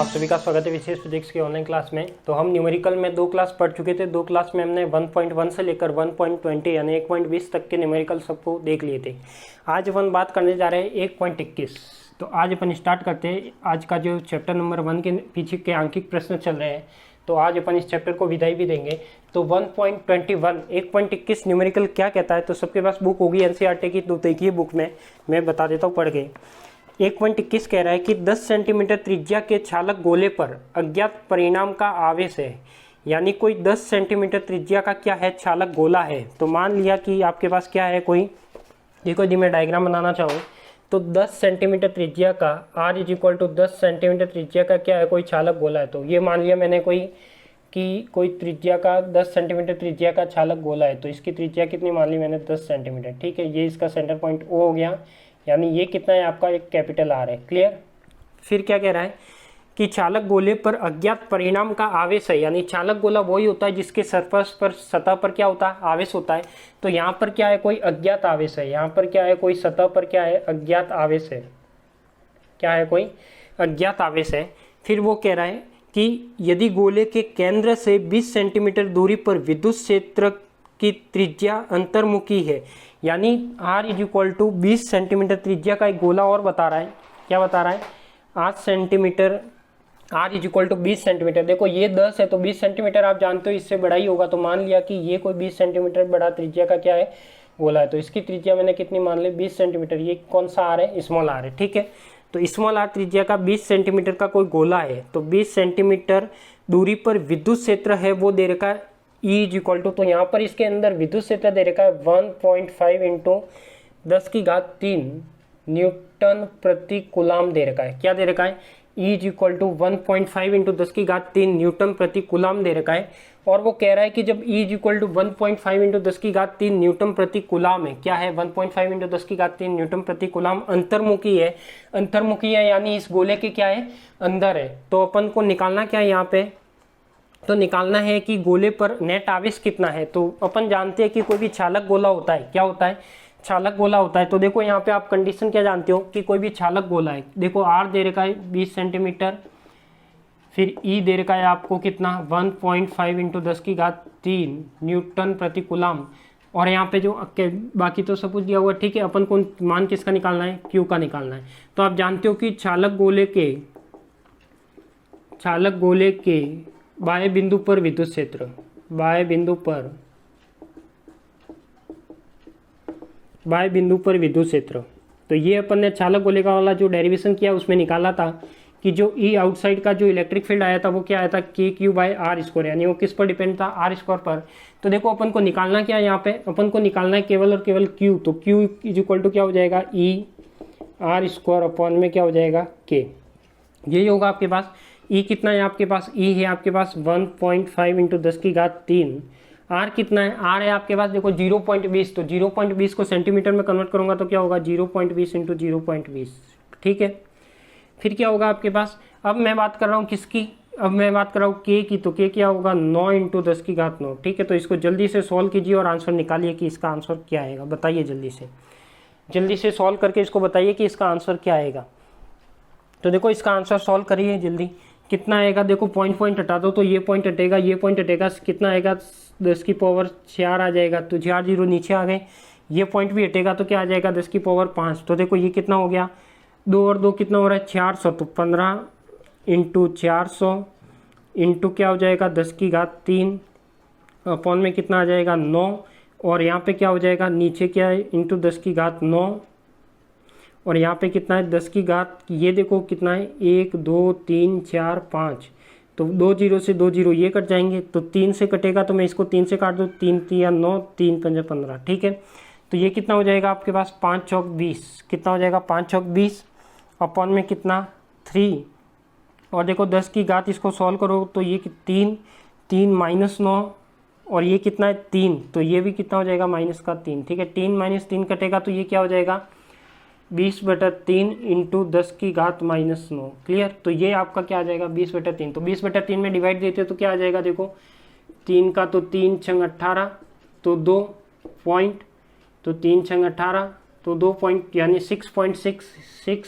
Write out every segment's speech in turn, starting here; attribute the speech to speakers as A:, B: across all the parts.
A: सभी का स्वागत है विशेष फिजिक्स की ऑनलाइन क्लास में। तो हम न्यूमेरिकल में 2 क्लास पढ़ चुके थे। 2 क्लास में हमने 1.1 से लेकर 1.20 यानी 1.20 तक के न्यूमेरिकल सबको देख लिए थे। आज अपन बात करने जा रहे हैं 1.21। तो आज अपन स्टार्ट करते हैं। आज का जो चैप्टर नंबर 1 के पीछे के अंकित प्रश्न चल रहे हैं, तो आज अपन इस चैप्टर को विदाई भी देंगे। तो 1.21 1.21 न्यूमेरिकल क्या कहता है। तो सबके पास बुक होगी एनसीईआरटी की, तो देखिए बुक में मैं बता देता हूँ पढ़ के। 1.21 कह रहा है कि 10 सेंटीमीटर त्रिज्या के चालक गोले पर अज्ञात परिणाम का आवेश है। यानी कोई 10 सेंटीमीटर त्रिज्या का क्या है, चालक गोला है। तो मान लिया कि आपके पास क्या है, कोई देखो जी मैं डायग्राम बनाना चाहूँ तो 10 सेंटीमीटर त्रिज्या का r = 10 सेंटीमीटर त्रिज्या का क्या है, कोई चालक गोला है। तो ये मान लिया मैंने कोई त्रिज्या का 10 सेंटीमीटर त्रिज्या का चालक गोला है। तो इसकी त्रिज्या कितनी मान ली मैंने, 10 सेंटीमीटर। ठीक है, ये इसका सेंटर पॉइंट O हो गया, यानी ये कितना है आपका, एक कैपिटल R है। क्लियर। फिर क्या कह रहा है कि चालक गोले पर अज्ञात परिणाम का आवेश है। यानी चालक गोला वही होता है जिसके सरफेस पर, सतह पर क्या होता है, आवेश होता है। तो यहाँ पर क्या है, कोई अज्ञात आवेश है। यहाँ पर क्या है, कोई सतह पर क्या है, अज्ञात आवेश है। क्या है, कोई अज्ञात आवेश है। फिर वो कह रहा है कि यदि गोले के केंद्र से 20 सेंटीमीटर दूरी पर विद्युत क्षेत्र की त्रिज्या अंतर्मुखी है। यानी r = 20 सेंटीमीटर त्रिज्या का एक गोला और बता रहा है। क्या बता रहा है, 8 सेंटीमीटर, r = 20 सेंटीमीटर। देखो ये 10 है तो 20 सेंटीमीटर आप जानते हो इससे बड़ा ही होगा। तो मान लिया कि ये कोई 20 सेंटीमीटर बड़ा त्रिज्या का क्या है, गोला है। तो इसकी त्रिज्या मैंने कितनी मान ली, 20 सेंटीमीटर। ये कौन सा r है, स्मॉल r है। ठीक है, तो स्मॉल r त्रिज्या का 20 सेंटीमीटर का कोई गोला है। तो 20 सेंटीमीटर दूरी पर विद्युत क्षेत्र है, वो दे रखा है E तो यहाँ पर इसके अंदर विद्युत क्षेत्र दे रखा है 1.5 × 10³ न्यूटन प्रति कूलाम दे रखा है। क्या दे रखा है, E = 1.5 × 10³ न्यूटन प्रति कूलाम दे रखा है। और वो कह रहा है कि जब E = 1.5 × 10³ न्यूटन प्रति कूलाम है, क्या है, 1.5 × 10³ न्यूटन प्रति कूलाम अंतर्मुखी है। अंतर्मुखी है यानी इस गोले के क्या है, अंदर है। तो अपन को निकालना क्या है यहाँ पे, तो निकालना है कि गोले पर नेट आवेश कितना है। तो अपन जानते हैं कि कोई भी चालक गोला होता है, क्या होता है, चालक गोला होता है। तो देखो यहाँ पे आप कंडीशन क्या जानते हो कि कोई भी चालक गोला है। देखो r दे रखा है 20 सेंटीमीटर, फिर E दे रखा है आपको कितना, 1.5 × 10³ न्यूटन प्रति कूलाम। और यहाँ पे जो बाकी तो सब कुछ दिया हुआ है। ठीक है, अपन को मान किसका निकालना है, Q का निकालना है। तो आप जानते हो कि चालक गोले के बाह्य बिंदु पर विद्युत क्षेत्र, बाह्य बिंदु पर विद्युत क्षेत्र। तो ये अपन ने चालक गोले का वाला जो डेरिवेशन किया उसमें निकाला था कि जो E आउटसाइड का जो इलेक्ट्रिक फील्ड आया था वो क्या आया था, KQ/R², यानी वो किस पर डिपेंड था, R² पर। तो देखो अपन को निकालना क्या है, यहाँ पे अपन को निकालना है केवल और केवल Q। तो Q = क्या हो जाएगा, E/R² में क्या हो जाएगा, K। यही होगा आपके पास। E कितना है आपके पास, E है आपके पास 1.5 × 10³ R कितना है, R है आपके पास देखो 0.20। तो 0.20 को सेंटीमीटर में कन्वर्ट करूंगा तो क्या होगा, 0.20 × 0.20। ठीक है, फिर क्या होगा आपके पास, अब मैं बात कर रहा हूँ किसकी, अब मैं बात कर रहा हूँ K की। तो K क्या होगा, 9 × 10⁹। ठीक है, तो इसको जल्दी से सॉल्व कीजिए और आंसर निकालिए कि इसका आंसर क्या आएगा। बताइए जल्दी से सॉल्व करके इसको बताइए कि इसका आंसर क्या आएगा। तो देखो इसका आंसर सॉल्व करिए जल्दी, कितना आएगा। देखो पॉइंट हटा दो तो ये पॉइंट हटेगा, ये पॉइंट हटेगा, कितना आएगा, 10⁴ आ जाएगा। तो 4 0 नीचे आ गए। ये पॉइंट भी हटेगा तो क्या आ जाएगा, 10⁵ तो देखो ये कितना हो गया, 2 और 2 कितना हो रहा है, 400। तो 15 × 400 इंटू क्या हो जाएगा, 10³ अपॉन में कितना आ जाएगा, 9। और यहाँ पे क्या हो जाएगा, नीचे क्या है, इंटू 10⁹ और यहाँ पे कितना है, 10⁻, ये देखो कितना है, 1 2 3 4 5। तो 2 0 से 2 0 ये कट जाएंगे। तो 3 से कटेगा तो मैं इसको 3 से काट दूँ, 3 3 9, 3 5 15। ठीक है, तो ये कितना हो जाएगा आपके पास, 5 चौक 20। कितना हो जाएगा, 5 चौक 20 अपॉन में कितना, 3। और देखो 10⁻, इसको सॉल्व करो तो ये 3 3 -9 और ये कितना है, 3। तो ये भी कितना हो जाएगा, -3। ठीक है, 3 - 3 कटेगा तो ये क्या हो जाएगा, 20/3 × 10⁻⁻9। क्लियर। तो ये आपका क्या आ जाएगा, 20/3। तो 20/3 में डिवाइड देते हो तो क्या आ जाएगा, देखो 3 का तो 3 × 18 तो 2 पॉइंट, तो 3 × 18 तो 2 पॉइंट यानी 6.66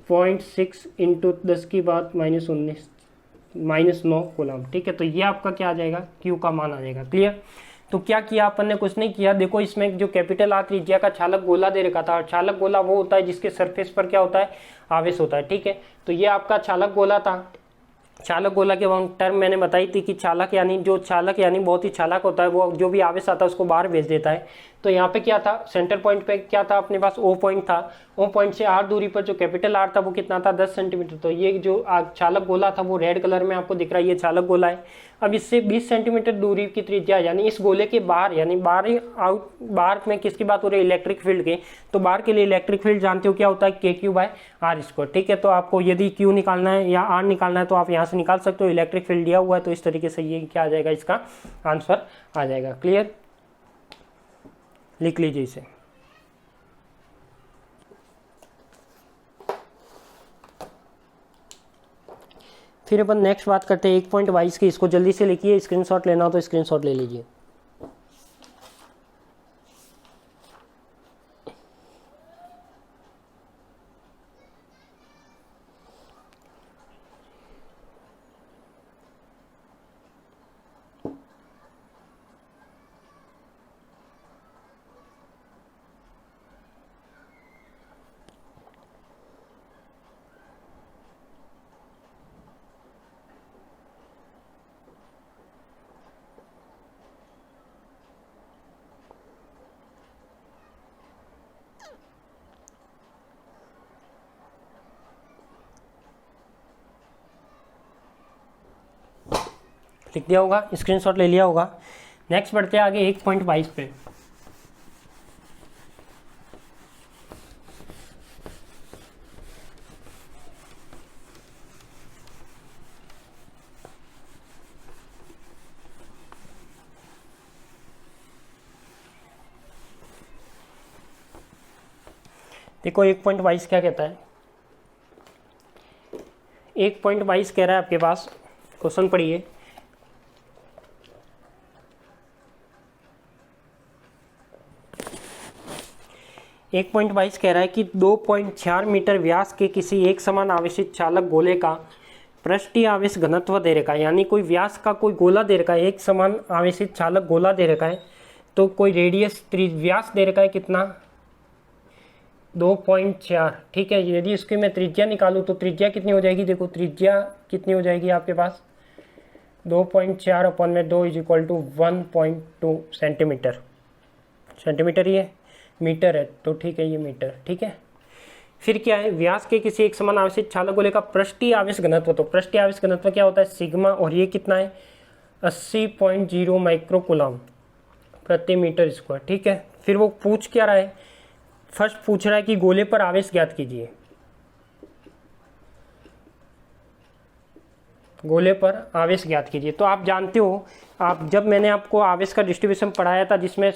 A: 0.6 इंटू 10⁻⁻⁹ कूलम। ठीक है, तो ये आपका क्या आ जाएगा, क्यू का मान आ जाएगा। क्लियर। तो क्या किया अपन ने, कुछ नहीं किया। देखो इसमें जो कैपिटल आर त्रिज्या का चालक गोला दे रखा था, और चालक गोला वो होता है जिसके सरफेस पर क्या होता है, आवेश होता है। ठीक है, तो ये आपका चालक गोला था। चालक गोला के टर्म मैंने बताई थी कि चालक यानी जो चालक यानी बहुत ही चालक होता है, वो जो भी आवेश आता है उसको बाहर भेज देता है। तो यहाँ पे क्या था, सेंटर पॉइंट पे क्या था अपने पास, ओ पॉइंट था। ओ पॉइंट से आर दूरी पर जो कैपिटल आर था वो कितना था, 10 सेंटीमीटर। तो ये जो चालक गोला था वो रेड कलर में आपको दिख रहा है, ये चालक गोला है। अब इससे 20 सेंटीमीटर दूरी की त्रिज्या, यानी इस गोले के बाहर, यानी बाहर में किसकी बात हो रही है, इलेक्ट्रिक फील्ड के। तो बाहर के लिए इलेक्ट्रिक फील्ड जानते हो क्या होता है, KQ/R²। ठीक है, तो आपको यदि Q निकालना है या R निकालना है तो आप यहाँ से निकाल सकते हो। इलेक्ट्रिक फील्ड दिया हुआ है, तो इस तरीके से ये क्या आ जाएगा, इसका आंसर आ जाएगा। क्लियर, लिख लीजिए इसे। फिर अपन नेक्स्ट बात करते हैं 1.22 की। इसको जल्दी से लिखिए, स्क्रीनशॉट लेना हो तो स्क्रीनशॉट ले लीजिए। लिख दिया होगा, स्क्रीनशॉट ले लिया होगा। नेक्स्ट बढ़ते हैं आगे 1.22 पे। देखो 1.22 क्या कहता है। 1.22 कह रहा है आपके पास, क्वेश्चन पढ़िए। 1.22 कह रहा है कि 2.4 मीटर व्यास के किसी एक समान आवेशित चालक गोले का पृष्ठीय आवेश घनत्व दे रखा है। यानी कोई व्यास का कोई गोला दे रखा है, एक समान आवेशित चालक गोला दे रखा है, तो कोई रेडियस व्यास दे रखा है कितना, 2.4। ठीक है, यदि इसकी मैं त्रिज्या निकालूँ तो त्रिज्या कितनी हो जाएगी, देखो त्रिज्या कितनी हो जाएगी आपके पास, 2.4 अपॉन में 2 is equal to 1.2 centimetre. Centimetre ये मीटर है, तो ठीक है ये मीटर। ठीक है, फिर क्या है, व्यास के किसी एक समान आवेशित चालक गोले का पृष्ठीय आवेश घनत्व। तो पृष्ठीय आवेश घनत्व क्या होता है, सिग्मा, और ये कितना है, 80.0 माइक्रो कूलम प्रति मीटर स्क्वायर। ठीक है, फिर वो पूछ क्या रहा है, फर्स्ट पूछ रहा है कि गोले पर आवेश ज्ञात कीजिए। गोले पर आवेश ज्ञात कीजिए। तो आप जानते हो, आप जब मैंने आपको आवेश का डिस्ट्रीब्यूशन पढ़ाया था जिसमें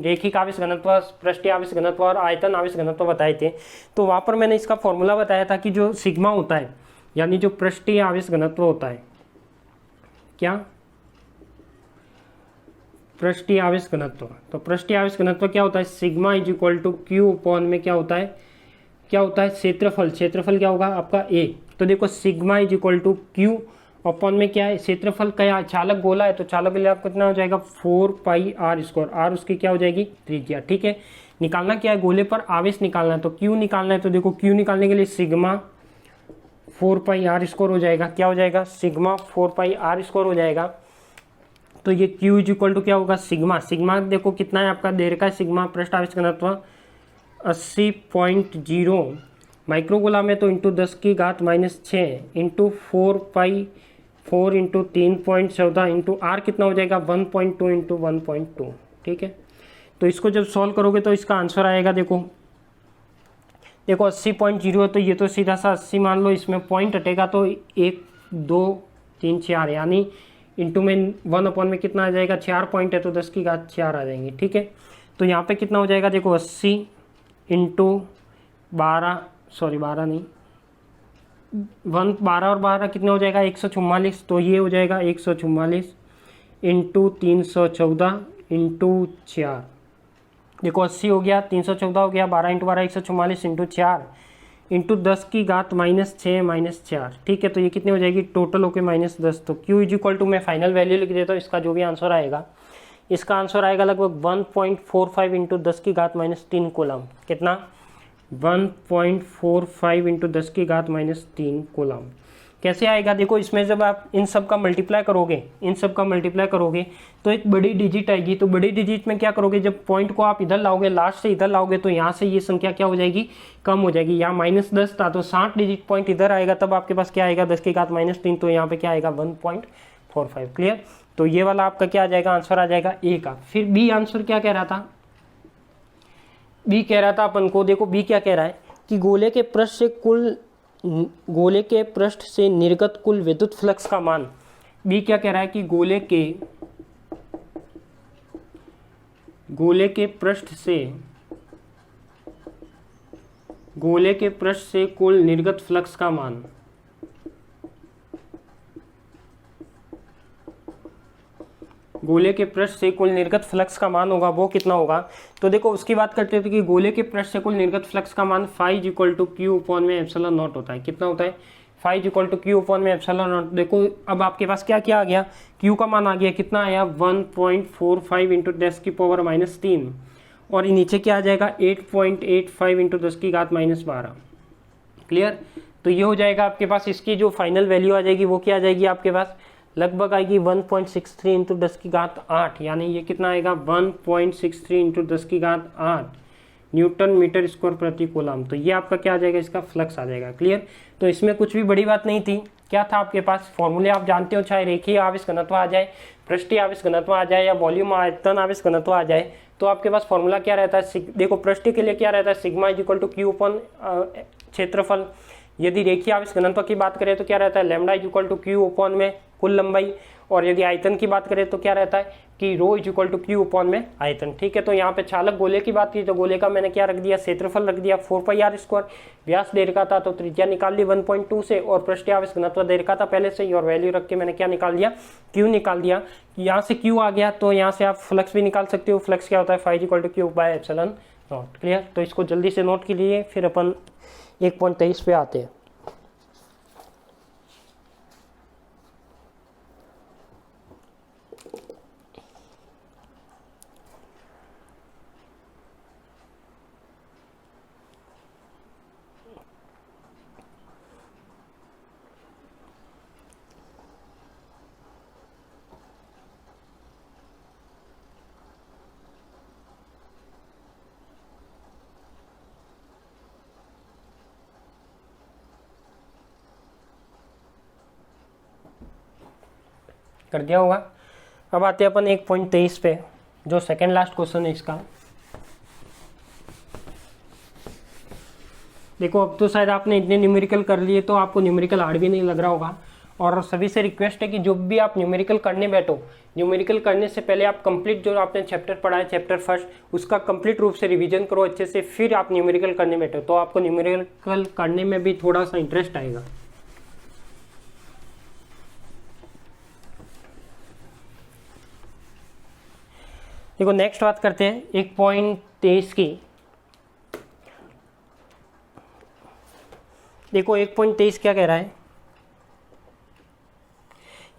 A: रेखिक आवेश घनत्व, पृष्ठीय आवेश घनत्व और आयतन आवेश घनत्व बताए थे, तो वहाँ पर मैंने इसका फॉर्मूला बताया था कि जो सिग्मा होता है, यानी जो पृष्ठीय आवेश घनत्व होता है, क्या, पृष्ठीय आवेश घनत्व। तो पृष्ठीय आवेश घनत्व क्या होता है, sigma is equal to Q upon में क्या होता है, क्षेत्रफल। क्षेत्रफल क्या होगा आपका ए। तो देखो sigma is equal to Q upon में क्या है, क्षेत्रफल क्या, चालक गोला है, तो चालक गोला कितना हो जाएगा, 4πr²। आर उसकी क्या हो जाएगी, त्रिज्या। ठीक है, निकालना क्या है, गोले पर आवेश निकालना है, तो क्यू निकालना है। तो देखो क्यू निकालने के लिए सिग्मा 4πr² हो जाएगा, क्या हो जाएगा, सिग्मा 4πr² हो जाएगा। तो ये क्यू इज इक्वल टू क्या होगा, सिग्मा देखो कितना है आपका, दे रखा है सिग्मा पृष्ठ आवेश घनत्व 80.0 माइक्रोगोला में, तो into 10⁻⁻6 into 4 into 3.14 into R कितना हो जाएगा, 1.2 इंटू 1.2। ठीक है, तो इसको जब सॉल्व करोगे तो इसका आंसर आएगा, देखो 80.0 है, तो ये तो सीधा सा 80 मान लो, इसमें पॉइंट हटेगा तो 1 2 3 4, यानी इंटू में 1 अपॉन में कितना आ जाएगा, 4 पॉइंट है तो 10⁻4 आ जाएंगे। ठीक है, तो यहाँ पे कितना हो जाएगा, देखो 80 इंटू 12 नहीं 12 और 12 कितना हो जाएगा, 144। तो ये हो जाएगा 144 इंटू 314 इंटू 4। देखो 80 हो गया, 314 हो गया, 12 इंटू 12 144 इंटू 4 इंटू 10 की घात -6 -4। ठीक है, तो ये कितनी हो जाएगी टोटल होके -10। तो Q इज इक्वल टू, मैं फाइनल वैल्यू लिख देता हूँ, इसका जो भी आंसर आएगा, इसका आंसर आएगा लगभग 1.45 इंटू 10 की घात -3 कूलम। कितना? 1.45 इंटू 10 की घात -3 कूलम। कैसे आएगा? देखो, इसमें जब आप इन सब का मल्टीप्लाई करोगे तो एक बड़ी डिजिट आएगी। तो बड़ी डिजिट में क्या करोगे, जब पॉइंट को आप इधर लाओगे, लास्ट से इधर लाओगे, तो यहाँ से ये संख्या क्या हो जाएगी, कम हो जाएगी। यहाँ -10 था तो 60 डिजिट पॉइंट इधर आएगा, तब आपके पास क्या आएगा 10 की घात -3, तो यहाँ पे क्या आएगा 1.45। क्लियर? तो ये वाला आपका क्या आ जाएगा, आंसर आ जाएगा ए का। फिर बी आंसर क्या कह रहा था, बी कह रहा था अपन को, देखो बी क्या कह रहा है कि गोले के पृष्ठ से निर्गत कुल विद्युत फ्लक्स का मान। बी क्या कह रहा है कि गोले के पृष्ठ से कुल निर्गत फ्लक्स का मान। गोले के पृष्ठ से कुल निर्गत फ्लक्स का मान होगा, वो कितना होगा? तो देखो, उसकी बात करते थे कि गोले के पृष्ठ से कुल निर्गत फ्लक्स का मान phi equal to Q upon में एप्सिलॉन नॉट होता है। कितना होता है? Phi equal to Q upon में एप्सिलॉन नॉट। देखो, अब आपके पास क्या क्या आ गया, क्यू का मान आ गया, कितना आया 1.45 इंटू 10 की पावर -3, और नीचे क्या आ जाएगा 8.85 इंटू 10 की घात -12। क्लियर? तो ये हो जाएगा आपके पास, इसकी जो फाइनल वैल्यू आ जाएगी वो क्या आ जाएगी आपके पास, लगभग आएगी 1.63 इंटू 10 की घात 8, यानी ये कितना आएगा 1.63 इंटू 10 की घात 8 न्यूटन मीटर स्क्वायर प्रति कूलम। तो ये आपका क्या आ जाएगा, इसका फ्लक्स आ जाएगा। क्लियर? तो इसमें कुछ भी बड़ी बात नहीं थी। क्या था आपके पास, फॉर्मूले आप जानते हो, चाहे रेखीय आवेश घनत्व आ जाए, पृष्ठीय आवेश घनत्व आ जाए, या वॉल्यूम आयतन आवेश घनत्व आ जाए, तो आपके पास फॉर्मूला क्या रहता है। देखो, पृष्ठीय के लिए क्या रहता है, sigma is equal to Q upon क्षेत्रफल। यदि रेखीय आवेश घनत्व की बात करें तो क्या रहता है, lambda is equal to Q upon में कुल लंबाई। और यदि आयतन की बात करें तो क्या रहता है कि rho is equal to Q upon में आयतन। ठीक है, तो यहाँ पे चालक गोले की बात की तो गोले का मैंने क्या रख दिया, क्षेत्रफल रख दिया 4πr²। व्यास दे रखा था तो त्रिज्या निकाल ली 1.2 से, और पृष्ठीय आवेश घनत्व दे रखा था पहले से ही, और वैल्यू रख के मैंने क्या निकाल दिया, क्यू निकाल दिया। यहाँ से क्यू आ गया तो यहाँ से आप फ्लक्स भी निकाल सकते हो। फ्लक्स क्या होता है, phi equal to Q by epsilon naught. Clear? तो इसको जल्दी से नोट कीजिए, फिर अपन 1.23 पे आते हैं। कर दिया होगा। अब आते हैं अपन 1.23 पे, जो सेकेंड लास्ट क्वेश्चन है इसका। देखो, अब तो शायद आपने इतने न्यूमेरिकल कर लिए तो आपको न्यूमेरिकल हार्ड भी नहीं लग रहा होगा, और सभी से रिक्वेस्ट है कि जो भी आप न्यूमेरिकल करने बैठो, न्यूमेरिकल करने से पहले आप कंप्लीट जो आपने चैप्टर पढ़ा है, चैप्टर फर्स्ट, उसका कंप्लीट रूप से रिवीजन करो अच्छे से, फिर आप न्यूमेरिकल करने बैठो, तो आपको न्यूमेरिकल करने में भी थोड़ा सा इंटरेस्ट आएगा। देखो, नेक्स्ट बात करते हैं 1.23 की। देखो 1.23 क्या कह रहा है,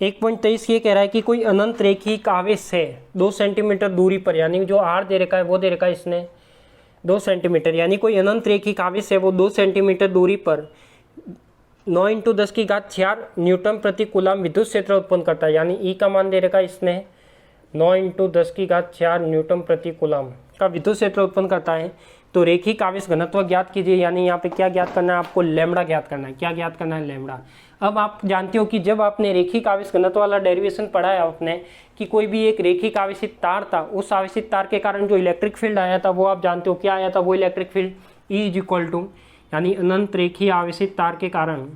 A: 1.23 ये कह रहा है कि कोई अनंत रेखिक आवेश है 2 सेंटीमीटर दूरी पर, यानी जो आर दे रखा है वो दे रखा है इसने 2 सेंटीमीटर, यानी कोई अनंत रेखिक आवेश है वो 2 सेंटीमीटर दूरी पर 9 इंटू 10 की घात 4 न्यूटन प्रति कूलम विद्युत क्षेत्र उत्पन्न करता है। यानी ई का मान दे रखा है इसने 9 इंटू 10 की घात 4 न्यूटन प्रति कूलम का विद्युत क्षेत्र उत्पन्न करता है। तो रेखिक आवेश घनत्व ज्ञात कीजिए, यानी यहाँ पे क्या ज्ञात करना है आपको, लैम्बडा ज्ञात करना है। क्या ज्ञात करना है, लैम्बडा। अब आप जानते हो कि जब आपने रेखिक आवेश घनत्व वाला डेरिवेशन पढ़ा है आपने, कि कोई भी एक रेखिक आवेशित तार था, उस आवेशित तार के कारण जो इलेक्ट्रिक फील्ड आया था वो आप जानते हो क्या आया था, वो electric field E is equal to, यानी अनंत रेखीय आवेशित तार के कारण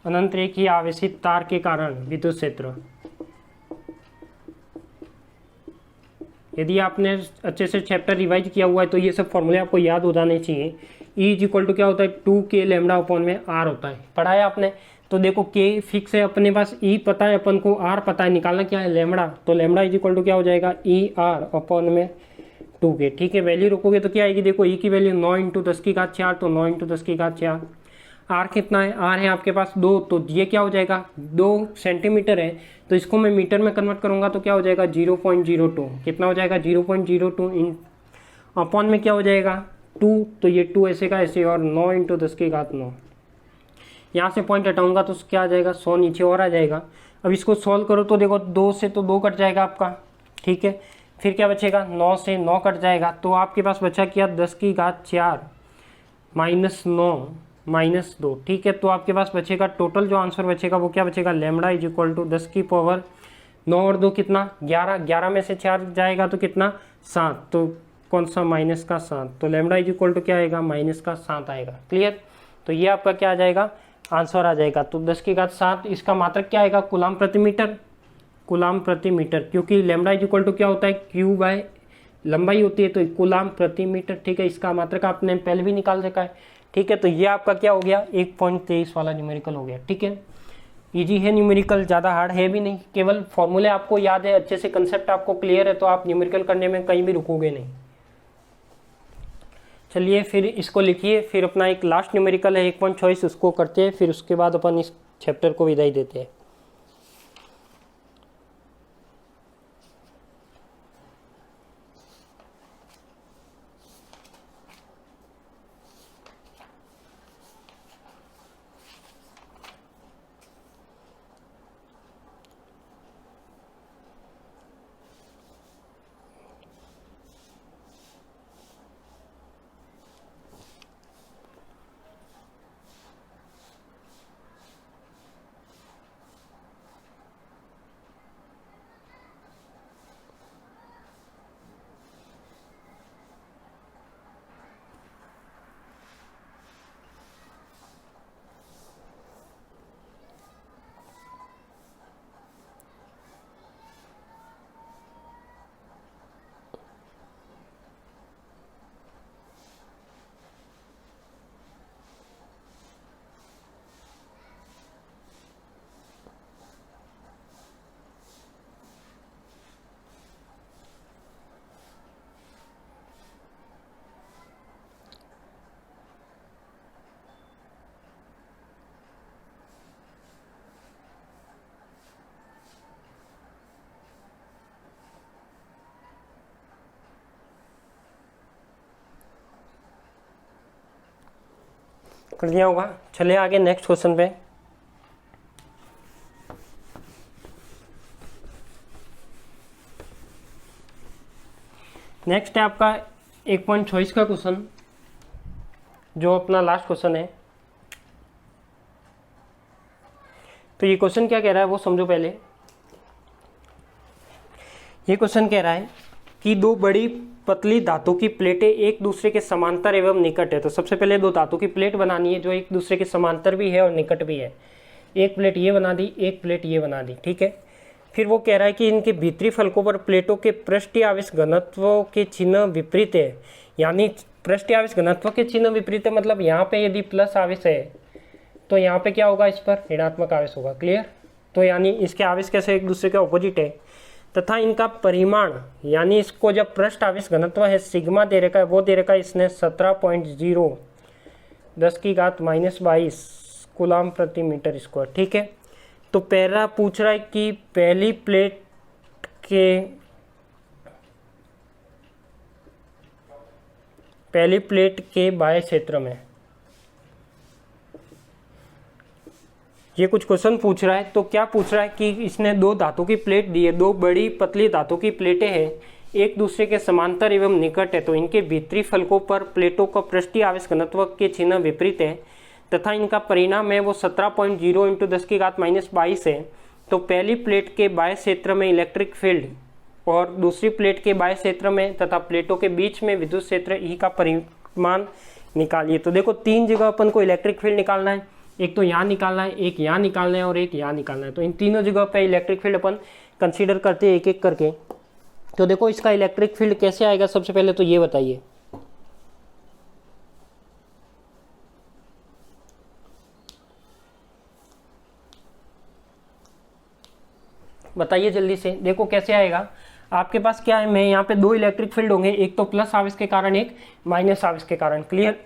A: अनंत रेखीय आवेशित तार के कारण विद्युत क्षेत्र। यदि आपने अच्छे से चैप्टर रिवाइज किया हुआ है तो ये सब फॉर्मूले आपको याद हो जाने चाहिए। ई इज इक्वल टू क्या होता है, 2k लैम्बडा अपॉन में आर होता है, पढ़ा है आपने। तो देखो k फिक्स है अपने पास, ई पता है अपन को, आर पता है, निकालना क्या है लैम्बडा। तो लैम्बडा इज इक्वल टू क्या हो जाएगा, ई आर अपॉन में 2 के, ठीक है। वैल्यू रखोगे तो क्या आएगी, देखो ई की वैल्यू 9 इंटू 10 की घात 4, तो 9 इंटू 10 की घात 4। आर कितना है, आर है आपके पास 2, तो ये क्या हो जाएगा 2 सेंटीमीटर है, तो इसको मैं मीटर में कन्वर्ट करूंगा तो क्या हो जाएगा 0.02, कितना हो जाएगा 0.02 इन अपॉन में क्या हो जाएगा 2, तो ये 2 ऐसे का ऐसे, और 9 इंटू 10 की घात 9। यहाँ से पॉइंट हटाऊंगा तो क्या आ जाएगा 100 नीचे और आ जाएगा। अब इसको सॉल्व करो तो देखो 2 से तो 2 कट जाएगा आपका, ठीक है। फिर क्या बचेगा 9 से 9 कट जाएगा, तो आपके पास बचा क्या 10 की घात 4 माइनस 9 माइनस 2, ठीक है। तो आपके पास बचेगा टोटल जो आंसर बचेगा वो क्या बचेगा, लैम्बडा इज इक्वल टू 10 की पावर 9 और 2 कितना 11, 11 में से 4 जाएगा तो कितना 7, तो कौन सा माइनस का 7, तो लैम्बडा इज इक्वल टू क्या आएगा माइनस का 7 आएगा। क्लियर, तो ये आपका क्या आ जाएगा आंसर आ जाएगा। तो 10 की घात 7 इसका मात्रक क्या आएगा कूलाम प्रति मीटर, कूलाम प्रति मीटर, क्योंकि लैम्बडा इज इक्वल टू क्या होता है क्यू बाय लंबाई होती है, तो कूलाम प्रति मीटर, ठीक है। इसका मात्रक आपने पहले भी निकाल रखा है, ठीक है। तो ये आपका क्या हो गया 1.23 वाला न्यूमेरिकल हो गया, ठीक है। इजी है न्यूमेरिकल, ज़्यादा हार्ड है भी नहीं, केवल फॉर्मूले आपको याद है अच्छे से, कंसेप्ट आपको क्लियर है, तो आप न्यूमेरिकल करने में कहीं भी रुकोगे नहीं। चलिए फिर इसको लिखिए, फिर अपना एक लास्ट न्यूमेरिकल है 1 पॉइंट चॉइस, उसको करते हैं, फिर उसके बाद अपन इस चैप्टर को विदाई देते हैं। कर दिया होगा। चलिए आगे नेक्स्ट क्वेश्चन पे। नेक्स्ट है आपका 1 पॉइंट चॉइस का क्वेश्चन, जो अपना लास्ट क्वेश्चन है। तो ये क्वेश्चन क्या कह रहा है वो समझो पहले। ये क्वेश्चन कह रहा है कि दो बड़ी पतली धातु की प्लेटें एक दूसरे के समांतर एवं निकट है। तो सबसे पहले दो धातु की प्लेट बनानी है जो एक दूसरे के समांतर भी है और निकट भी है। एक प्लेट ये बना दी, एक प्लेट ये बना दी, ठीक है। फिर वो कह रहा है कि इनके भीतरी फलकों पर प्लेटों के पृष्ठीय आवेश घनत्वों के चिन्ह विपरीत है। यानी पृष्ठीय आवेश घनत्व के चिन्ह विपरीत है, मतलब यहाँ पे यदि प्लस आवेश है तो यहाँ पे क्या होगा, इस पर ऋणात्मक आवेश होगा। क्लियर। तो यानी इसके आवेश कैसे एक दूसरे के ऑपोजिट है, तथा इनका परिमाण, यानी इसको जब पृष्ठ आवेश घनत्व है सिग्मा दे रखा है, वो दे रखा है इसने 17.0 10⁻22 कूलाम प्रति मीटर स्क्वायर, ठीक है। तो पहला पूछ रहा है कि पहली प्लेट के बाह्य क्षेत्र में, ये कुछ क्वेश्चन पूछ रहा है। तो क्या पूछ रहा है कि इसने दो धातु की प्लेट दी है, दो बड़ी पतली धातु की प्लेटें हैं, एक दूसरे के समांतर एवं निकट है। तो इनके भीतरी फलकों पर प्लेटों का पृष्ठीय आवेश घनत्व के चिन्ह विपरीत है, तथा इनका परिणाम है वो 17.0 × 10⁻22 है। तो पहली प्लेट के बाह्य क्षेत्र में इलेक्ट्रिक फील्ड और दूसरी प्लेट के बाह्य क्षेत्र में तथा प्लेटों के बीच में विद्युत क्षेत्र ई का परिमाण निकालिए। तो देखो तीन जगह अपन को इलेक्ट्रिक फील्ड निकालना है, एक तो यहाँ निकालना है, एक यहाँ निकालना है और एक यहाँ निकालना है। तो इन तीनों जगह पे इलेक्ट्रिक फील्ड अपन कंसीडर करते हैं एक एक करके। तो देखो इसका इलेक्ट्रिक फील्ड कैसे आएगा, सबसे पहले तो ये बताइए। बताइए जल्दी से, देखो कैसे आएगा। आपके पास क्या है, मैं यहाँ पे दो इलेक्ट्रिक फील्ड होंगे, एक तो प्लस आवेश के कारण, एक माइनस आवेश के कारण। क्लियर?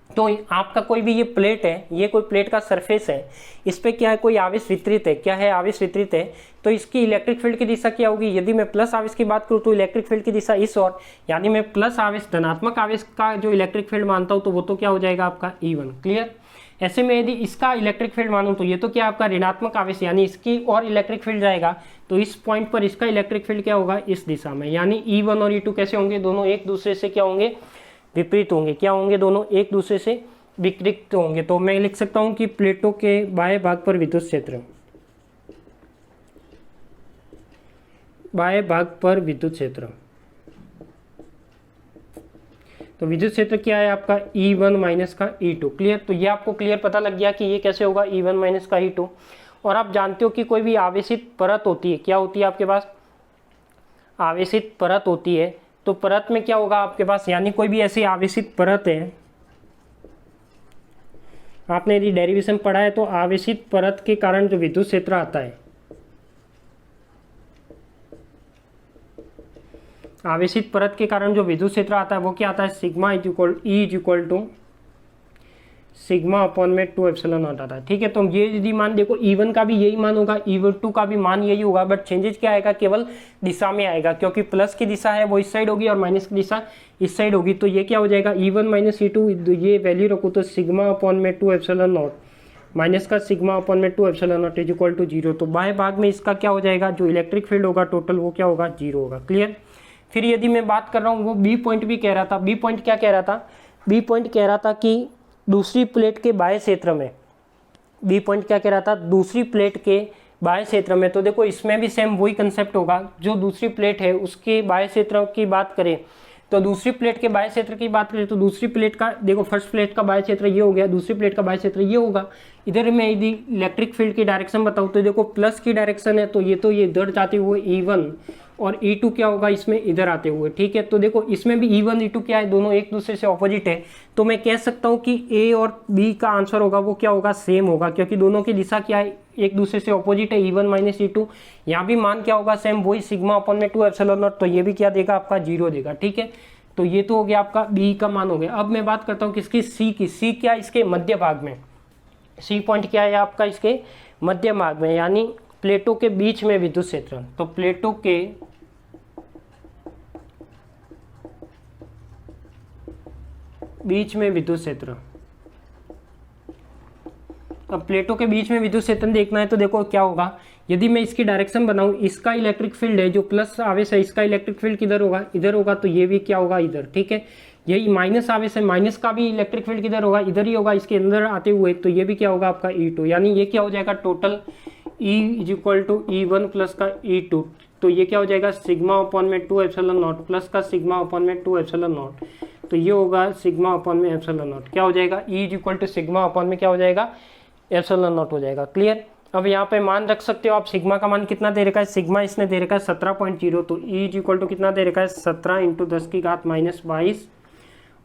A: तो आपका कोई भी ये प्लेट है, ये कोई प्लेट का सरफेस है, इस पे क्या है, कोई आवेश वितरित है। क्या है? आवेश वितरित है। तो इसकी इलेक्ट्रिक फील्ड की दिशा क्या होगी? यदि मैं प्लस आवेश की बात करूं तो इलेक्ट्रिक फील्ड की दिशा इस ओर, यानी मैं प्लस आवेश, धनात्मक आवेश का जो इलेक्ट्रिक फील्ड मानता हूं तो वो तो क्या हो जाएगा आपका E1। क्लियर? ऐसे में यदि इसका इलेक्ट्रिक फील्ड मानूं तो ये तो क्या आपका ऋणात्मक आवेश, यानी इसकी और इलेक्ट्रिक फील्ड जाएगा, तो इस पॉइंट पर इसका इलेक्ट्रिक फील्ड क्या होगा? इस दिशा में। यानी E1 और E2 कैसे होंगे? दोनों एक दूसरे से क्या होंगे? विपरीत होंगे। क्या होंगे? दोनों एक दूसरे से विपरीत होंगे। तो मैं लिख सकता हूं कि प्लेटों के बाएं भाग पर विद्युत क्षेत्र, बाएं भाग पर विद्युत क्षेत्र, तो विद्युत क्षेत्र क्या है आपका? E1 माइनस का E2। क्लियर? तो ये आपको क्लियर पता लग गया कि ये कैसे होगा? E1 माइनस का E2। और आप जानते हो कि कोई भी आवेशित परत होती है, क्या होती है आपके पास? आवेशित परत होती है। तो परत में क्या होगा आपके पास, यानी कोई भी ऐसी आवेशित परत है, आपने यदि डेरिवेशन पढ़ा है तो आवेशित परत के कारण जो विद्युत क्षेत्र आता है, आवेशित परत के कारण जो विद्युत क्षेत्र आता है वो क्या आता है? Sigma is equal to sigma upon में 2 एप्सिलॉन नॉट आता है। ठीक है? तो ये यदि मान देखो, E1 का भी यही मान होगा, E2 का भी मान यही होगा, बट चेंजेस क्या आएगा? केवल दिशा में आएगा, क्योंकि प्लस की दिशा है वो इस साइड होगी और माइनस की दिशा इस साइड होगी। तो ये क्या हो जाएगा? E1 माइनस E2, ये वैल्यू रखो तो सिग्मा अपॉन में 2 एप्सिलॉन नॉट माइनस का सिग्मा अपॉन में 2 epsilon naught is equal to 0। तो बाएं भाग में इसका क्या हो जाएगा? जो इलेक्ट्रिक फील्ड होगा टोटल वो क्या होगा? 0 होगा। क्लियर? फिर यदि मैं बात कर रहा हूँ, वो बी पॉइंट भी कह रहा था। बी पॉइंट क्या कह रहा था? बी पॉइंट कह रहा था कि दूसरी प्लेट के बाह्य क्षेत्र में, बी पॉइंट क्या कह रहा था? दूसरी प्लेट के बाह्य क्षेत्र में। तो देखो इसमें भी सेम वही कंसेप्ट होगा, जो दूसरी प्लेट है उसके बाह्य क्षेत्र की बात करें तो दूसरी प्लेट के बाह्य क्षेत्र की बात करें तो दूसरी प्लेट का देखो, फर्स्ट प्लेट का बाह्य क्षेत्र ये हो गया, दूसरी प्लेट का बाह्य क्षेत्र ये होगा। इधर मैं यदि इलेक्ट्रिक फील्ड की डायरेक्शन बताऊँ तो देखो प्लस की डायरेक्शन है, तो ये इधर जाते हुए E1 और E2 क्या होगा इसमें? इधर आते हुए। ठीक है? तो देखो इसमें भी E1 E2 क्या है? दोनों एक दूसरे से ऑपोजिट है। तो मैं कह सकता हूँ कि A और B का आंसर होगा वो क्या होगा? सेम होगा, क्योंकि दोनों की दिशा क्या है? एक दूसरे से ऑपोजिट है, E1 माइनस E2। यहाँ भी मान क्या होगा? सेम वही, सिग्मा अपॉन में 2 एप्सिलॉन नॉट। तो ये भी क्या देगा आपका? 0 देगा। ठीक है? तो ये तो हो गया आपका बी का मान हो गया। अब मैं बात करता हूँ किसकी? सी की। सी क्या? इसके मध्य भाग में। सी पॉइंट क्या है आपका? इसके मध्य भाग में, यानी प्लेटों के बीच में विद्युत क्षेत्र। तो प्लेटों के बीच में विद्युत क्षेत्र। अब प्लेटों के बीच में विद्युत क्षेत्र देखना है तो देखो क्या होगा, यदि मैं इसकी डायरेक्शन बनाऊं, इसका इलेक्ट्रिक फील्ड है जो प्लस आवेश है, इसका इलेक्ट्रिक फील्ड किधर होगा? इधर होगा। तो ये भी क्या होगा? इधर। ठीक है? यही माइनस आवेश है, माइनस का भी इलेक्ट्रिक फील्ड किधर होगा? इधर ही होगा, इसके अंदर आते हुए। तो ये भी क्या होगा आपका? E2। यानी ये क्या हो जाएगा? Total E is equal to E1 plus का E2। तो ये क्या हो जाएगा? सिग्मा अपॉन में 2 एप्सिलॉन नॉट प्लस का सिग्मा अपॉन में 2 एप्सिलॉन नॉट। तो ये होगा सिग्मा अपॉन में एप्सिलॉन नॉट। क्या हो जाएगा? E is equal to sigma upon में क्या हो जाएगा? एप्सिलॉन नॉट हो जाएगा। क्लियर? अब यहाँ पे मान रख सकते हो आप, सिग्मा का मान कितना दे रखा है? सिग्मा इसने दे रखा है 17.0। तो E इज इक्वल टू कितना दे रखा है? 17 इंटू 10 की घात माइनस 22,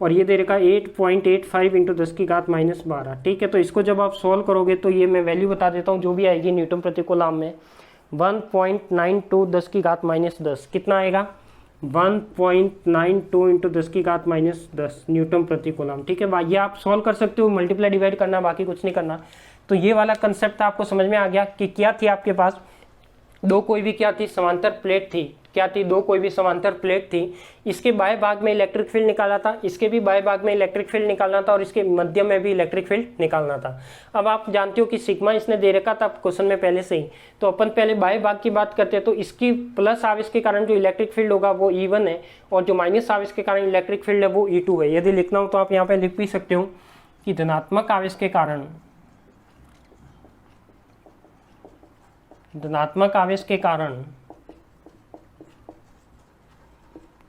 A: और ये दे रखा है 8.85 इंटू 10 की घात माइनस 12। ठीक है? तो इसको जब आप सॉल्व करोगे तो ये मैं वैल्यू बता देता हूँ जो भी आएगी न्यूटन प्रति कूलम में, 1.92 10 की घात माइनस 10। कितना आएगा? 1.92 इंटू 10 की घात माइनस 10 न्यूटन प्रति कूलम। ठीक है भाई? ये आप सॉल्व कर सकते हो, मल्टीप्लाई डिवाइड करना, बाकी कुछ नहीं करना। तो ये वाला कंसेप्ट आपको समझ में आ गया कि क्या थी आपके पास? दो कोई भी क्या थी? समांतर प्लेट थी। क्या थी? दो कोई भी समांतर प्लेट थी। इसके बाएं भाग में इलेक्ट्रिक फील्ड निकाला था, इसके भी बाएं भाग में इलेक्ट्रिक फील्ड निकालना था, और इसके मध्य में भी इलेक्ट्रिक फील्ड निकालना था। अब आप जानते हो कि सिग्मा इसने दे रखा था क्वेश्चन में पहले से ही, तो अपन पहले बाएं भाग की बात करते हैं। तो इसकी प्लस आवेश के कारण जो इलेक्ट्रिक फील्ड होगा वो E1 है, और जो माइनस आवेश के कारण इलेक्ट्रिक फील्ड है वो E2 है। यदि लिखना हो तो आप यहाँ पे लिख भी सकते हो कि धनात्मक आवेश के कारण, धनात्मक आवेश के कारण,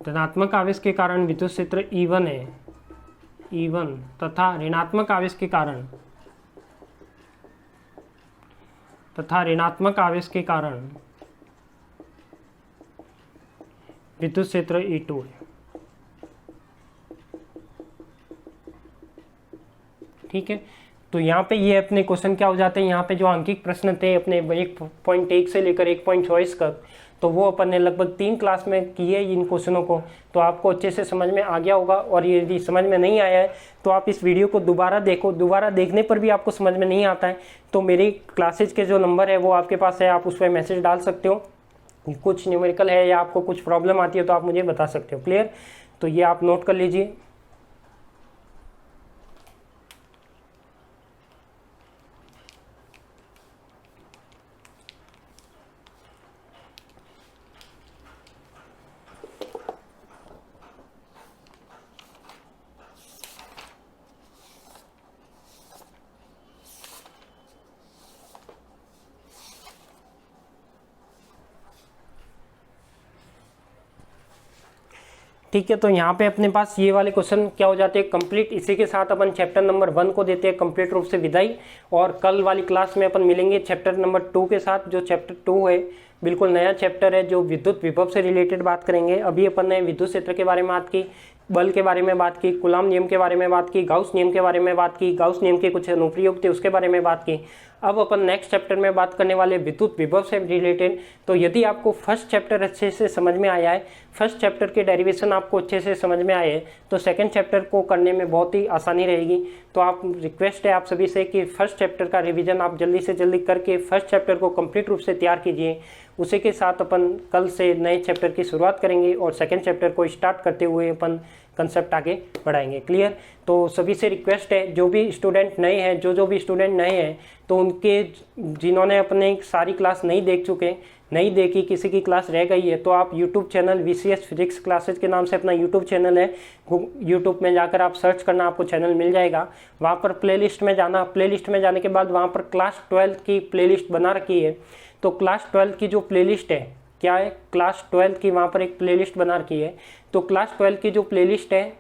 A: धनात्मक आवेश के कारण विद्युत क्षेत्र E1 है, E1, तथा ऋणात्मक आवेश के कारण, तथा ऋणात्मक आवेश के कारण विद्युत क्षेत्र E2 है। ठीक है? तो यहाँ पे ये अपने क्वेश्चन क्या हो जाते हैं, यहाँ पे जो अंकित प्रश्न थे अपने 1.1 से लेकर 1.24 तक, तो वो अपन ने लगभग 3 क्लास में किए इन क्वेश्चनों को, तो आपको अच्छे से समझ में आ गया होगा। और यदि समझ में नहीं आया है तो आप इस वीडियो को दोबारा देखो, दोबारा देखने पर भी आपको समझ में नहीं आता है तो मेरी क्लासेज के जो नंबर है वो आपके पास है, आप उस पर मैसेज डाल सकते हो। कुछ न्यूमेरिकल है या आपको कुछ प्रॉब्लम आती है तो आप मुझे बता सकते हो। क्लियर? तो ये आप नोट कर लीजिए। ठीक है, तो यहाँ पे अपने पास ये वाले क्वेश्चन क्या हो जाते हैं कंप्लीट। इसी के साथ अपन चैप्टर नंबर 1 को देते हैं कंप्लीट रूप से विदाई, और कल वाली क्लास में अपन मिलेंगे चैप्टर नंबर 2 के साथ। जो चैप्टर 2 है बिल्कुल नया चैप्टर है, जो विद्युत विभव से रिलेटेड बात करेंगे। अभी अपन ने विद्युत क्षेत्र के बारे में बात की, बल के बारे में बात की, कूलॉम नियम के बारे में बात की, गाउस नियम के बारे में बात की, गाउस नियम के कुछ अनुप्रयोग थे उसके बारे में बात की। अब अपन नेक्स्ट चैप्टर में बात करने वाले विद्युत विभव से रिलेटेड। तो यदि आपको फर्स्ट चैप्टर अच्छे से समझ में आया है, फर्स्ट चैप्टर के डेरिवेशन आपको अच्छे से समझ में आए हैं, तो सेकंड चैप्टर को करने में बहुत ही आसानी रहेगी। तो आप रिक्वेस्ट है आप सभी से कि फर्स्ट चैप्टर का रिवीजन आप जल्दी से जल्दी करके फर्स्ट चैप्टर को कंप्लीट रूप से तैयार कीजिए। उसी के साथ अपन कल से नए चैप्टर की शुरुआत करेंगे और सेकंड चैप्टर को स्टार्ट करते हुए अपन कंसेप्ट आगे बढ़ाएंगे। क्लियर? तो सभी से रिक्वेस्ट है, जो भी स्टूडेंट नए हैं, जो भी स्टूडेंट नए हैं, तो उनके जिन्होंने अपने सारी क्लास नहीं देखी, किसी की क्लास रह गई है, तो आप YouTube channel VCS physics classes के नाम से अपना यूट्यूब चैनल है, यूट्यूब में जाकर आप सर्च करना, आपको चैनल मिल जाएगा। वहाँ पर प्लेलिस्ट में जाना, प्लेलिस्ट में जाने के बाद वहाँ पर क्लास 12 की प्लेलिस्ट बना रखी है। तो क्लास 12 की जो प्लेलिस्ट है, क्या है, क्लास 12 की वहाँ पर एक प्लेलिस्ट बना रखी है। तो क्लास 12 की जो प्लेलिस्ट है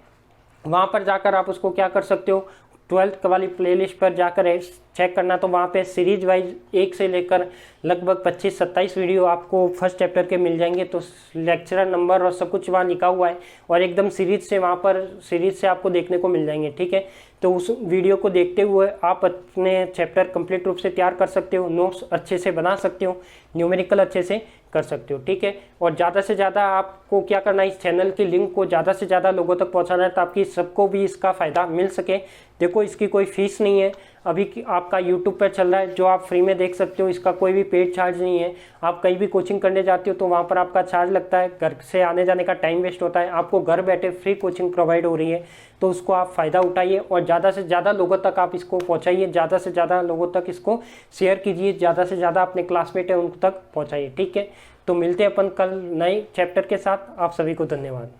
A: वहाँ पर जाकर आप उसको क्या कर सकते हो, 12th वाली प्लेलिस्ट पर जाकर चेक करना। तो वहाँ पे सीरीज वाइज 1 से लेकर लगभग 25-27 वीडियो आपको फर्स्ट चैप्टर के मिल जाएंगे। तो लेक्चरर नंबर और सब कुछ वहाँ लिखा हुआ है, और एकदम सीरीज से वहाँ पर सीरीज से आपको देखने को मिल जाएंगे। ठीक है, तो उस वीडियो को देखते हुए आप अपने चैप्टर कंप्लीट रूप से तैयार कर सकते हो, नोट्स अच्छे से बना सकते हो, न्यूमेरिकल अच्छे से कर सकते हो। ठीक है, और ज़्यादा से ज़्यादा आपको क्या करना है, इस चैनल की लिंक को ज़्यादा से ज़्यादा लोगों तक पहुँचाना है ताकि सबको भी इसका फ़ायदा मिल सके। देखो, इसकी कोई फीस नहीं है, अभी आपका यूट्यूब पर चल रहा है जो आप फ्री में देख सकते हो, इसका कोई भी पेड चार्ज नहीं है। आप कहीं भी कोचिंग करने जाते हो तो वहाँ पर आपका चार्ज लगता है, घर से आने जाने का टाइम वेस्ट होता है। आपको घर बैठे फ्री कोचिंग प्रोवाइड हो रही है, तो उसको आप फ़ायदा उठाइए और ज़्यादा से ज़्यादा लोगों तक आप इसको पहुँचाइए, ज़्यादा से ज़्यादा लोगों तक इसको शेयर कीजिए, ज़्यादा से ज़्यादा अपने क्लासमेट है उन तक पहुँचाइए। ठीक है, तो मिलते हैं अपन कल नए चैप्टर के साथ। आप सभी को धन्यवाद।